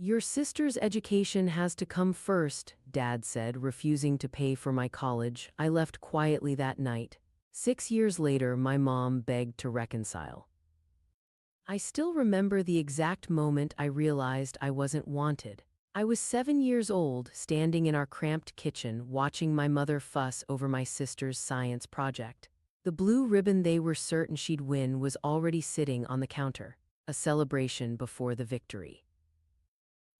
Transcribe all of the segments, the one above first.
Your sister's education has to come first, Dad said, refusing to pay for my college. I left quietly that night. 6 years later, my mom begged to reconcile. I still remember the exact moment I realized I wasn't wanted. I was 7 years old, standing in our cramped kitchen, watching my mother fuss over my sister's science project. The blue ribbon they were certain she'd win was already sitting on the counter, a celebration before the victory.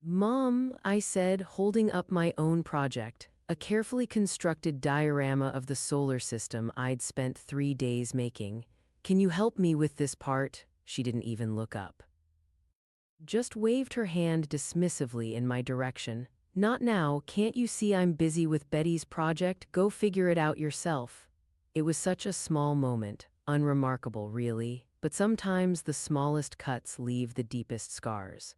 "Mom," I said, holding up my own project, a carefully constructed diorama of the solar system I'd spent 3 days making. "Can you help me with this part?" She didn't even look up. Just waved her hand dismissively in my direction. "Not now, can't you see I'm busy with Betty's project? Go figure it out yourself." It was such a small moment, unremarkable really, but sometimes the smallest cuts leave the deepest scars.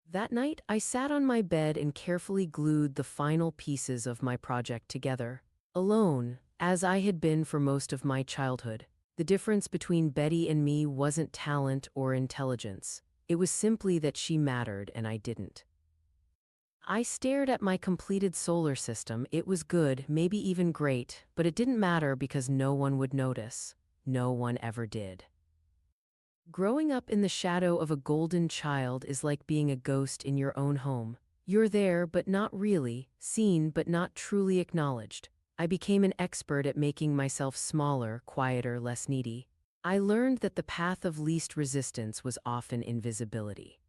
That night, I sat on my bed and carefully glued the final pieces of my project together, alone, as I had been for most of my childhood. The difference between Betty and me wasn't talent or intelligence. It was simply that she mattered and I didn't. I stared at my completed solar system. It was good, maybe even great, but it didn't matter because no one would notice. No one ever did. Growing up in the shadow of a golden child is like being a ghost in your own home. You're there, but not really, seen, but not truly acknowledged. I became an expert at making myself smaller, quieter, less needy. I learned that the path of least resistance was often invisibility.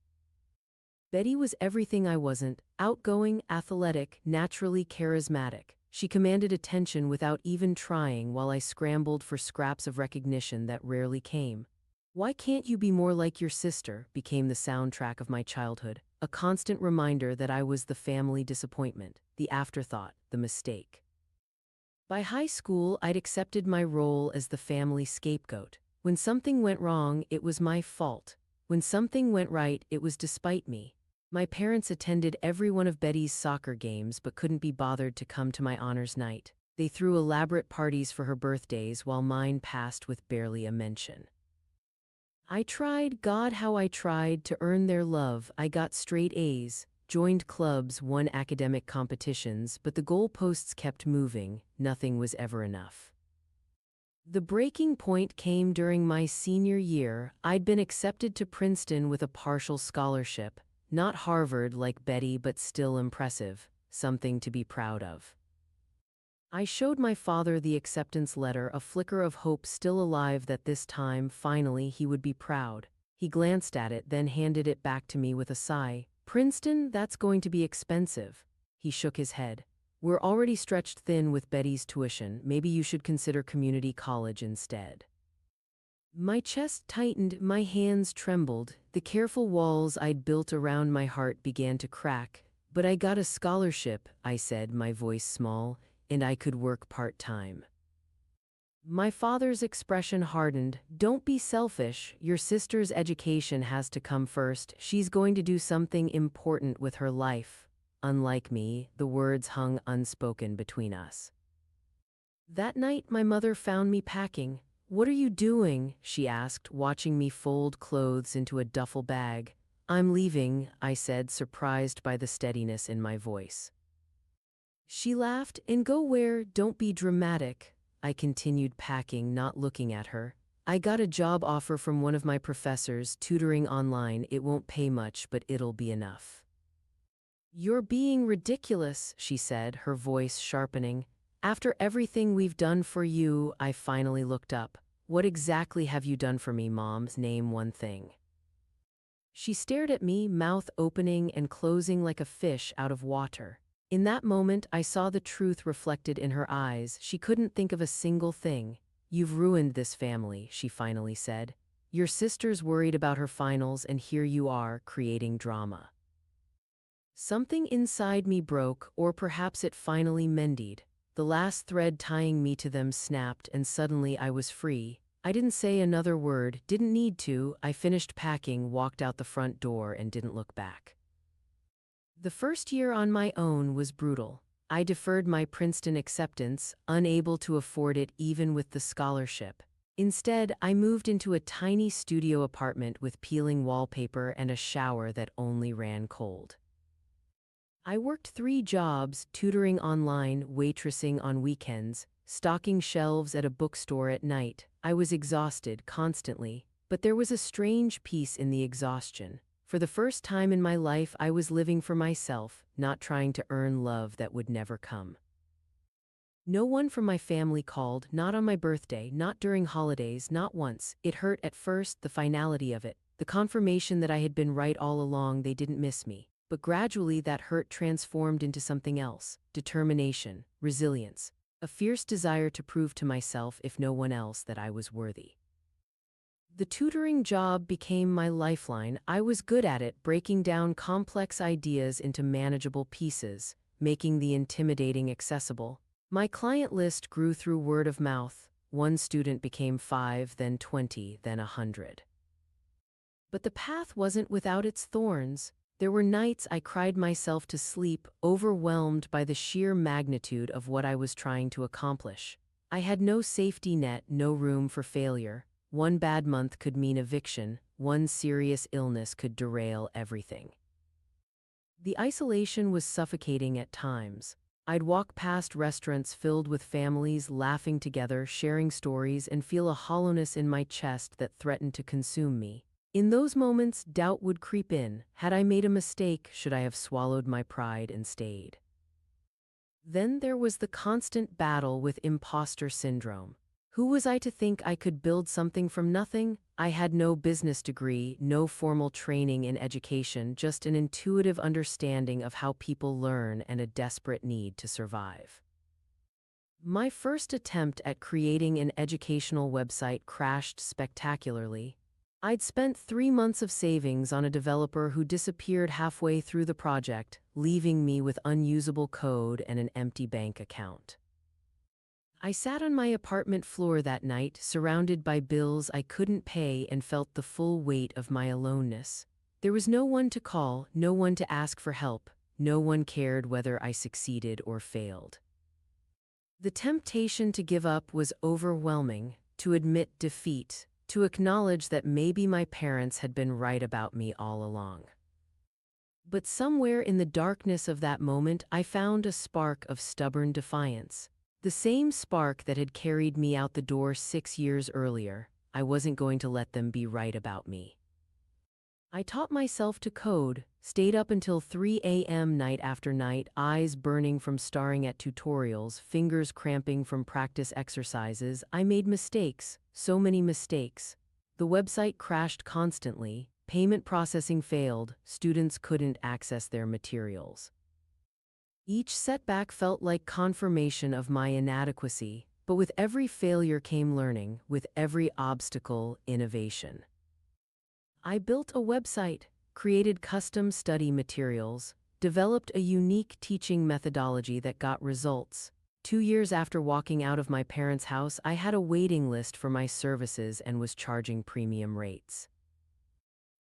Betty was everything I wasn't: outgoing, athletic, naturally charismatic. She commanded attention without even trying while I scrambled for scraps of recognition that rarely came. "Why can't you be more like your sister?" became the soundtrack of my childhood, a constant reminder that I was the family disappointment, the afterthought, the mistake. By high school, I'd accepted my role as the family scapegoat. When something went wrong, it was my fault. When something went right, it was despite me. My parents attended every one of Betty's soccer games but couldn't be bothered to come to my honors night. They threw elaborate parties for her birthdays while mine passed with barely a mention. I tried, God how I tried, to earn their love. I got straight A's, joined clubs, won academic competitions, but the goalposts kept moving. Nothing was ever enough. The breaking point came during my senior year. I'd been accepted to Princeton with a partial scholarship, not Harvard like Betty, but still impressive, something to be proud of. I showed my father the acceptance letter, a flicker of hope still alive that this time, finally, he would be proud. He glanced at it, then handed it back to me with a sigh. "Princeton, that's going to be expensive." He shook his head. "We're already stretched thin with Betty's tuition. Maybe you should consider community college instead." My chest tightened, my hands trembled. The careful walls I'd built around my heart began to crack. "But I got a scholarship," I said, my voice small, "and I could work part-time." My father's expression hardened. "Don't be selfish. Your sister's education has to come first. She's going to do something important with her life. Unlike me." The words hung unspoken between us. That night, my mother found me packing. "What are you doing?" she asked, watching me fold clothes into a duffel bag. "I'm leaving," I said, surprised by the steadiness in my voice. She laughed. "And go where? Don't be dramatic." I continued packing, not looking at her. "I got a job offer from one of my professors, tutoring online. It won't pay much, but it'll be enough." "You're being ridiculous," she said, her voice sharpening. "After everything we've done for you." I finally looked up. "What exactly have you done for me, Mom? Name one thing." She stared at me, mouth opening and closing like a fish out of water. In that moment, I saw the truth reflected in her eyes. She couldn't think of a single thing. "You've ruined this family," she finally said. "Your sister's worried about her finals, and here you are, creating drama." Something inside me broke, or perhaps it finally mended. The last thread tying me to them snapped, and suddenly I was free. I didn't say another word, didn't need to. I finished packing, walked out the front door, and didn't look back. The first year on my own was brutal. I deferred my Princeton acceptance, unable to afford it even with the scholarship. Instead, I moved into a tiny studio apartment with peeling wallpaper and a shower that only ran cold. I worked 3 jobs, tutoring online, waitressing on weekends, stocking shelves at a bookstore at night. I was exhausted constantly, but there was a strange peace in the exhaustion. For the first time in my life, I was living for myself, not trying to earn love that would never come. No one from my family called, not on my birthday, not during holidays, not once. It hurt at first, the finality of it, the confirmation that I had been right all along, they didn't miss me. But gradually that hurt transformed into something else: determination, resilience, a fierce desire to prove to myself, if no one else, that I was worthy. The tutoring job became my lifeline. I was good at it, breaking down complex ideas into manageable pieces, making the intimidating accessible. My client list grew through word of mouth. One student became 5, then 20, then 100. But the path wasn't without its thorns. There were nights I cried myself to sleep, overwhelmed by the sheer magnitude of what I was trying to accomplish. I had no safety net, no room for failure. One bad month could mean eviction, one serious illness could derail everything. The isolation was suffocating at times. I'd walk past restaurants filled with families laughing together, sharing stories, and feel a hollowness in my chest that threatened to consume me. In those moments, doubt would creep in. Had I made a mistake? Should I have swallowed my pride and stayed? Then there was the constant battle with imposter syndrome. Who was I to think I could build something from nothing? I had no business degree, no formal training in education, just an intuitive understanding of how people learn and a desperate need to survive. My first attempt at creating an educational website crashed spectacularly. I'd spent 3 months of savings on a developer who disappeared halfway through the project, leaving me with unusable code and an empty bank account. I sat on my apartment floor that night, surrounded by bills I couldn't pay, and felt the full weight of my aloneness. There was no one to call, no one to ask for help, no one cared whether I succeeded or failed. The temptation to give up was overwhelming, to admit defeat, to acknowledge that maybe my parents had been right about me all along. But somewhere in the darkness of that moment, I found a spark of stubborn defiance. The same spark that had carried me out the door 6 years earlier. I wasn't going to let them be right about me. I taught myself to code, stayed up until 3 a.m. night after night, eyes burning from staring at tutorials, fingers cramping from practice exercises. I made mistakes, so many mistakes. The website crashed constantly, payment processing failed, students couldn't access their materials. Each setback felt like confirmation of my inadequacy, but with every failure came learning, with every obstacle, innovation. I built a website, created custom study materials, developed a unique teaching methodology that got results. 2 years after walking out of my parents' house, I had a waiting list for my services and was charging premium rates.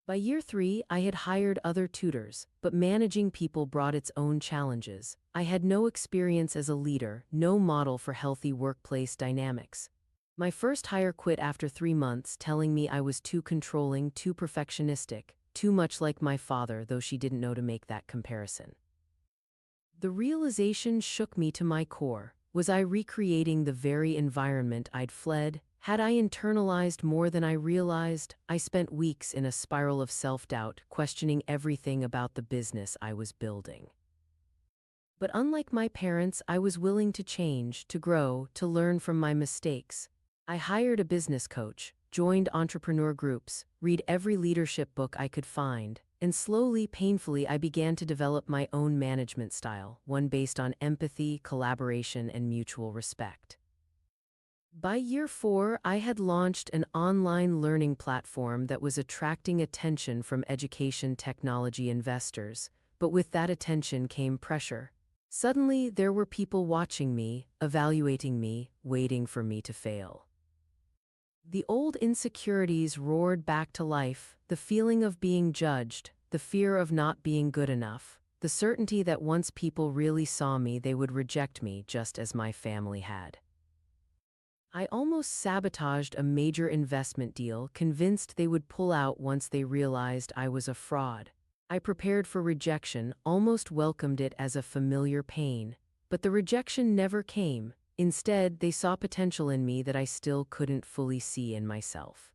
By year 3, I had hired other tutors, but managing people brought its own challenges. I had no experience as a leader, no model for healthy workplace dynamics. My first hire quit after 3 months, telling me I was too controlling, too perfectionistic, too much like my father, though she didn't know to make that comparison. The realization shook me to my core. Was I recreating the very environment I'd fled? Had I internalized more than I realized? I spent weeks in a spiral of self-doubt, questioning everything about the business I was building. But unlike my parents, I was willing to change, to grow, to learn from my mistakes. I hired a business coach, joined entrepreneur groups, read every leadership book I could find, and slowly, painfully, I began to develop my own management style, one based on empathy, collaboration, and mutual respect. By year 4, I had launched an online learning platform that was attracting attention from education technology investors, but with that attention came pressure. Suddenly, there were people watching me, evaluating me, waiting for me to fail. The old insecurities roared back to life, the feeling of being judged, the fear of not being good enough, the certainty that once people really saw me, they would reject me just as my family had. I almost sabotaged a major investment deal, convinced they would pull out once they realized I was a fraud. I prepared for rejection, almost welcomed it as a familiar pain. But the rejection never came. Instead, they saw potential in me that I still couldn't fully see in myself.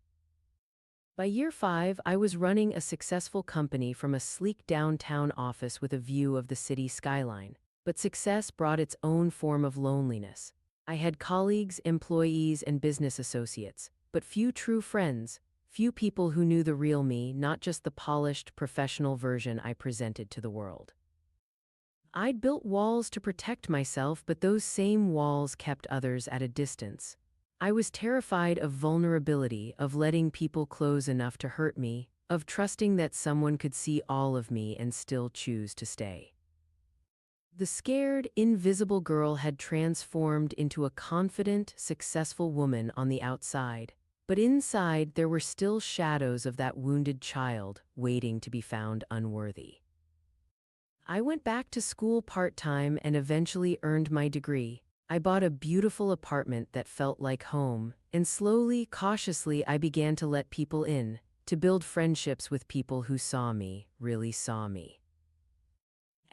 By year 5, I was running a successful company from a sleek downtown office with a view of the city skyline. But success brought its own form of loneliness. I had colleagues, employees, and business associates, but few true friends, few people who knew the real me, not just the polished, professional version I presented to the world. I'd built walls to protect myself, but those same walls kept others at a distance. I was terrified of vulnerability, of letting people close enough to hurt me, of trusting that someone could see all of me and still choose to stay. The scared, invisible girl had transformed into a confident, successful woman on the outside. But inside, there were still shadows of that wounded child, waiting to be found unworthy. I went back to school part-time and eventually earned my degree. I bought a beautiful apartment that felt like home, and slowly, cautiously, I began to let people in, to build friendships with people who saw me, really saw me.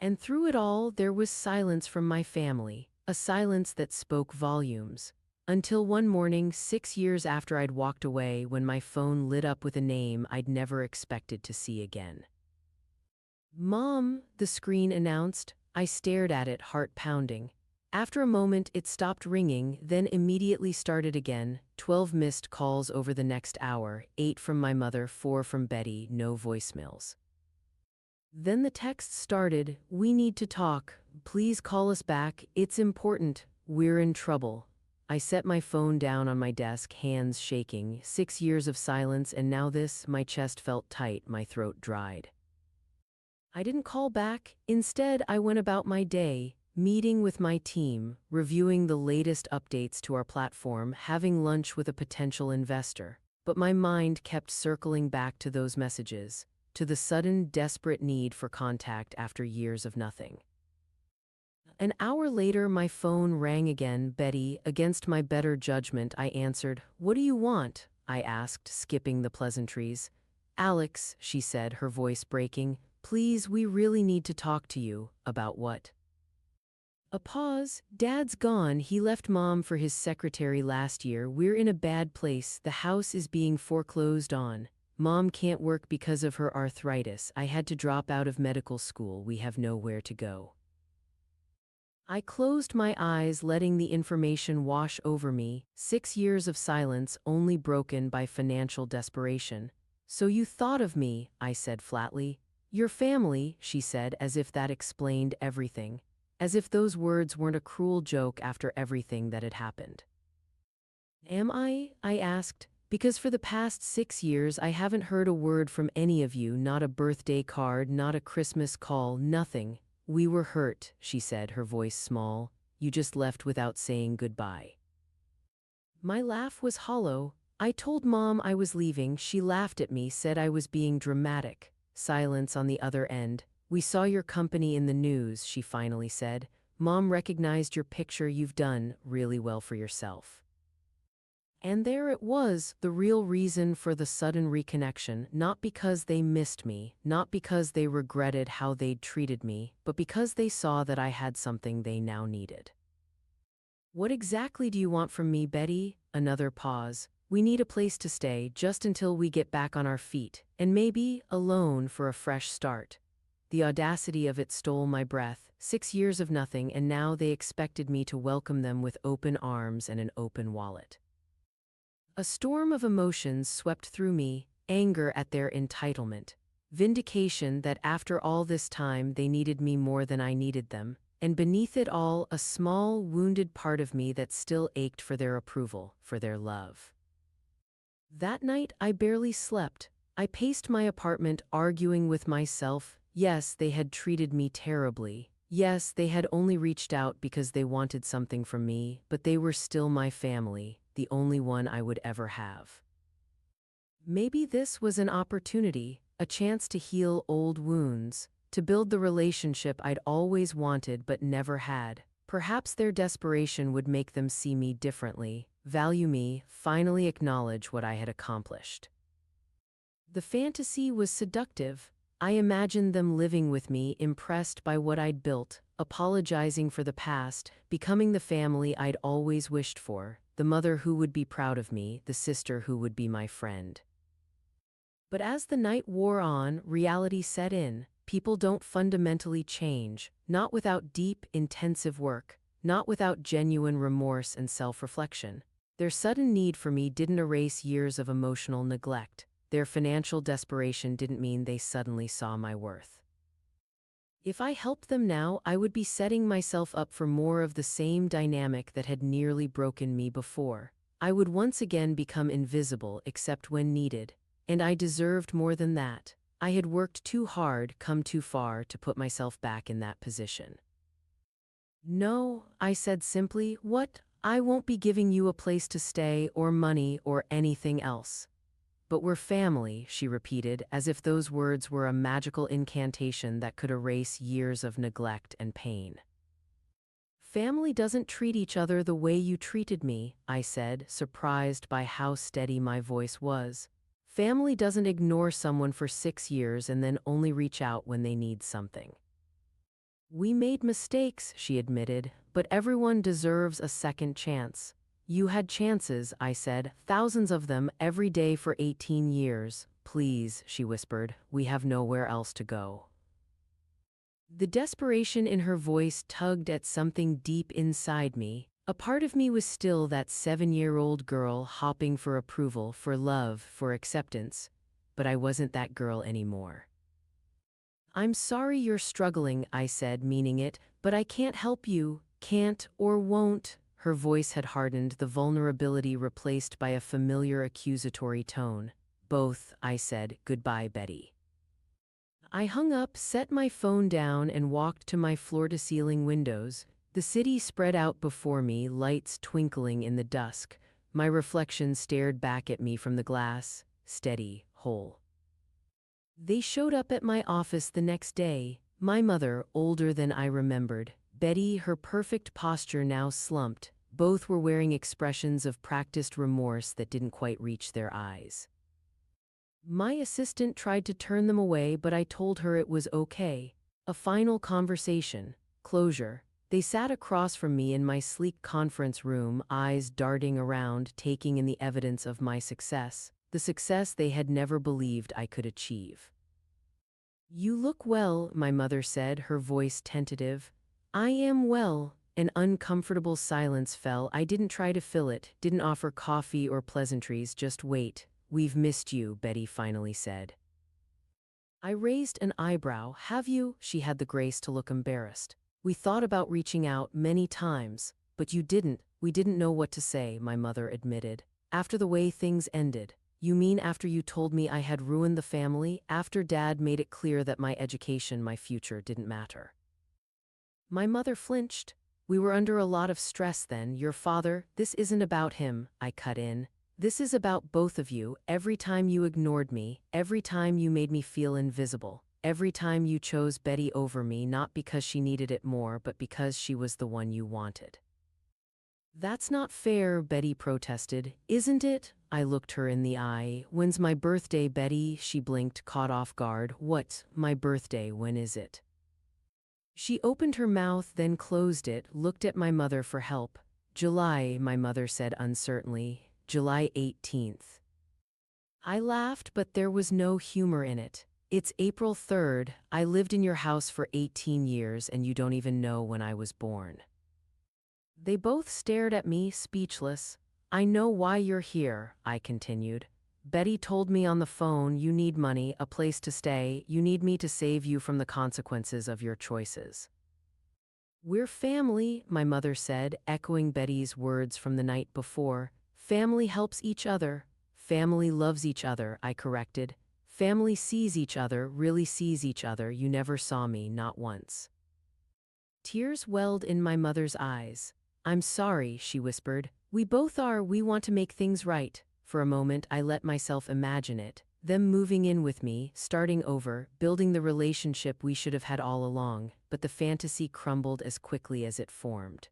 And through it all, there was silence from my family, a silence that spoke volumes. Until one morning, 6 years after I'd walked away, when my phone lit up with a name I'd never expected to see again. "Mom," the screen announced. I stared at it, heart pounding. After a moment, it stopped ringing, then immediately started again. 12 missed calls over the next hour, 8 from my mother, 4 from Betty, no voicemails. Then the text started, "We need to talk. Please call us back. It's important. We're in trouble." I set my phone down on my desk, hands shaking. 6 years of silence, and now this. My chest felt tight, my throat dried. I didn't call back. Instead, I went about my day, meeting with my team, reviewing the latest updates to our platform, having lunch with a potential investor. But my mind kept circling back to those messages, to the sudden, desperate need for contact after years of nothing. An hour later, my phone rang again. "Betty." Against my better judgment, I answered. "What do you want?" I asked, skipping the pleasantries. "Alex," she said, her voice breaking, "please, we really need to talk to you." "About what?" A pause. "Dad's gone. He left Mom for his secretary last year. We're in a bad place. The house is being foreclosed on. Mom can't work because of her arthritis. I had to drop out of medical school. We have nowhere to go." I closed my eyes, letting the information wash over me. 6 years of silence, only broken by financial desperation. "So you thought of me," I said flatly. "Your family," she said, as if that explained everything. As if those words weren't a cruel joke after everything that had happened. "Am I?" I asked. "Because for the past 6 years I haven't heard a word from any of you, not a birthday card, not a Christmas call, nothing." "We were hurt," she said, her voice small. "You just left without saying goodbye." My laugh was hollow. I told Mom I was leaving. She laughed at me, said I was being dramatic. Silence on the other end. "We saw your company in the news," she finally said. "Mom recognized your picture. You've done really well for yourself." And there it was, the real reason for the sudden reconnection, not because they missed me, not because they regretted how they'd treated me, but because they saw that I had something they now needed. "What exactly do you want from me, Betty?" Another pause. "We need a place to stay, just until we get back on our feet, and maybe a loan for a fresh start." The audacity of it stole my breath. 6 years of nothing, and now they expected me to welcome them with open arms and an open wallet. A storm of emotions swept through me, anger at their entitlement, vindication that after all this time they needed me more than I needed them, and beneath it all a small, wounded part of me that still ached for their approval, for their love. That night I barely slept. I paced my apartment, arguing with myself. Yes, they had treated me terribly. Yes, they had only reached out because they wanted something from me, but they were still my family, the only one I would ever have. Maybe this was an opportunity, a chance to heal old wounds, to build the relationship I'd always wanted but never had. Perhaps their desperation would make them see me differently, value me, finally acknowledge what I had accomplished. The fantasy was seductive. I imagined them living with me, impressed by what I'd built, apologizing for the past, becoming the family I'd always wished for, the mother who would be proud of me, the sister who would be my friend. But as the night wore on, reality set in. People don't fundamentally change, not without deep, intensive work, not without genuine remorse and self-reflection. Their sudden need for me didn't erase years of emotional neglect. Their financial desperation didn't mean they suddenly saw my worth. If I helped them now, I would be setting myself up for more of the same dynamic that had nearly broken me before. I would once again become invisible except when needed, and I deserved more than that. I had worked too hard, come too far to put myself back in that position. No, I said simply, what? I won't be giving you a place to stay or money or anything else. But we're family, she repeated, as if those words were a magical incantation that could erase years of neglect and pain. Family doesn't treat each other the way you treated me, I said, surprised by how steady my voice was. Family doesn't ignore someone for 6 years and then only reach out when they need something. We made mistakes, she admitted, but everyone deserves a second chance. You had chances, I said, thousands of them every day for 18 years. Please, she whispered, we have nowhere else to go. The desperation in her voice tugged at something deep inside me. A part of me was still that 7-year-old girl hopping for approval, for love, for acceptance, but I wasn't that girl anymore. I'm sorry you're struggling, I said, meaning it, but I can't help you, can't or won't. Her voice had hardened, the vulnerability replaced by a familiar accusatory tone. Both, I said, goodbye, Betty. I hung up, set my phone down, and walked to my floor-to-ceiling windows. The city spread out before me, lights twinkling in the dusk. My reflection stared back at me from the glass, steady, whole. They showed up at my office the next day. My mother, older than I remembered. Betty, her perfect posture now slumped. Both were wearing expressions of practiced remorse that didn't quite reach their eyes. My assistant tried to turn them away, but I told her it was okay. A final conversation. Closure. They sat across from me in my sleek conference room, eyes darting around, taking in the evidence of my success, the success they had never believed I could achieve. You look well, my mother said, her voice tentative. I am well. An uncomfortable silence fell. I didn't try to fill it, didn't offer coffee or pleasantries, just wait. We've missed you, Betty finally said. I raised an eyebrow. Have you? She had the grace to look embarrassed. We thought about reaching out many times, but you didn't. We didn't know what to say, my mother admitted. After the way things ended. You mean after you told me I had ruined the family, after Dad made it clear that my education, my future didn't matter? My mother flinched. We were under a lot of stress then. Your father, this isn't about him, I cut in. This is about both of you. Every time you ignored me, every time you made me feel invisible, every time you chose Betty over me, not because she needed it more, but because she was the one you wanted. That's not fair, Betty protested. Isn't it? I looked her in the eye. When's my birthday, Betty? She blinked, caught off guard. What? My birthday, when is it? She opened her mouth, then closed it, looked at my mother for help. July, my mother said uncertainly. July 18th. I laughed, but there was no humor in it. It's April 3rd. I lived in your house for 18 years and you don't even know when I was born. They both stared at me, speechless. I know why you're here, I continued. Betty told me on the phone you need money, a place to stay, you need me to save you from the consequences of your choices. We're family, my mother said, echoing Betty's words from the night before. Family helps each other. Family loves each other, I corrected. Family sees each other, really sees each other. You never saw me, not once. Tears welled in my mother's eyes. I'm sorry, she whispered. We both are. We want to make things right. For a moment, I let myself imagine it. Them moving in with me, starting over, building the relationship we should have had all along, but the fantasy crumbled as quickly as it formed.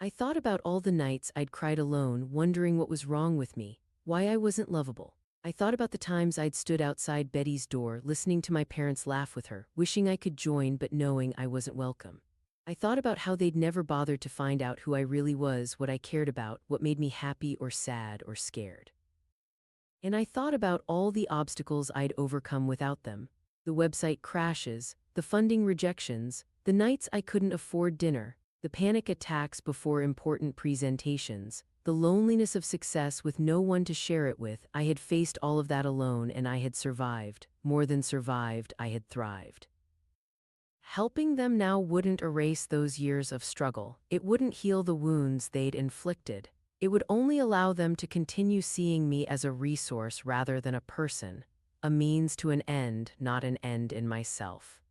I thought about all the nights I'd cried alone, wondering what was wrong with me, why I wasn't lovable. I thought about the times I'd stood outside Betty's door, listening to my parents laugh with her, wishing I could join but knowing I wasn't welcome. I thought about how they'd never bothered to find out who I really was, what I cared about, what made me happy or sad or scared. And I thought about all the obstacles I'd overcome without them. The website crashes, the funding rejections, the nights I couldn't afford dinner, the panic attacks before important presentations, the loneliness of success with no one to share it with. I had faced all of that alone and I had survived. More than survived, I had thrived. Helping them now wouldn't erase those years of struggle. It wouldn't heal the wounds they'd inflicted. It would only allow them to continue seeing me as a resource rather than a person, a means to an end, not an end in myself.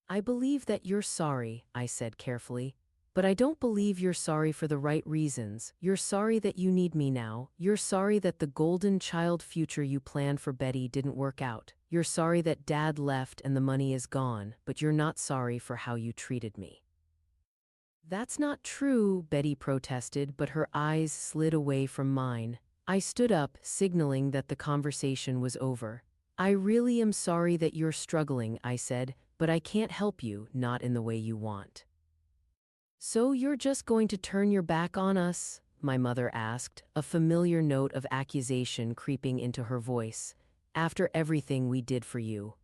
I believe that you're sorry, I said carefully, but I don't believe you're sorry for the right reasons. You're sorry that you need me now. You're sorry that the golden child future you planned for Betty didn't work out. You're sorry that Dad left and the money is gone, but you're not sorry for how you treated me. That's not true, Betty protested, but her eyes slid away from mine. I stood up, signaling that the conversation was over. I really am sorry that you're struggling, I said, but I can't help you, not in the way you want. So you're just going to turn your back on us? My mother asked, a familiar note of accusation creeping into her voice. After everything we did for you.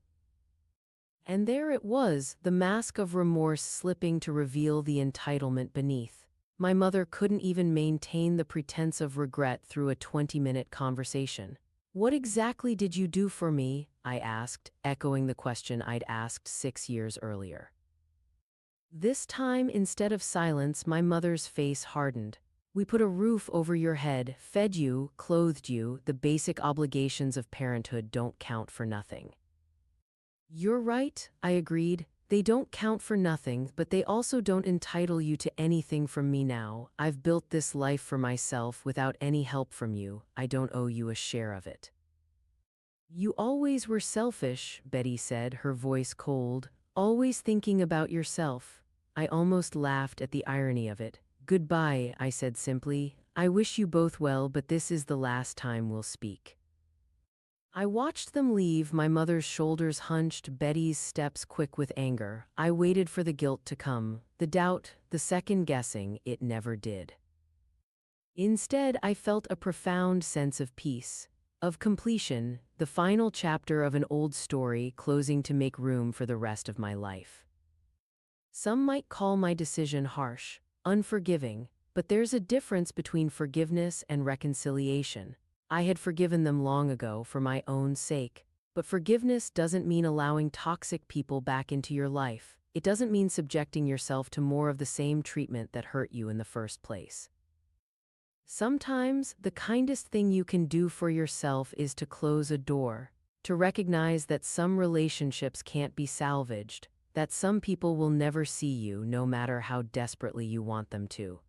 And there it was, the mask of remorse slipping to reveal the entitlement beneath. My mother couldn't even maintain the pretense of regret through a 20-minute conversation. What exactly did you do for me? I asked, echoing the question I'd asked 6 years earlier. This time, instead of silence, my mother's face hardened. We put a roof over your head, fed you, clothed you. The basic obligations of parenthood don't count for nothing. You're right, I agreed. They don't count for nothing, but they also don't entitle you to anything from me now. I've built this life for myself without any help from you. I don't owe you a share of it. You always were selfish, Betty said, her voice cold. Always thinking about yourself. I almost laughed at the irony of it. Goodbye, I said simply. I wish you both well, but this is the last time we'll speak. I watched them leave, my mother's shoulders hunched, Betty's steps quick with anger. I waited for the guilt to come, the doubt, the second guessing. It never did. Instead, I felt a profound sense of peace, of completion, the final chapter of an old story closing to make room for the rest of my life. Some might call my decision harsh, unforgiving, but there's a difference between forgiveness and reconciliation. I had forgiven them long ago for my own sake, but forgiveness doesn't mean allowing toxic people back into your life. It doesn't mean subjecting yourself to more of the same treatment that hurt you in the first place. Sometimes, the kindest thing you can do for yourself is to close a door, to recognize that some relationships can't be salvaged, that some people will never see you no matter how desperately you want them to.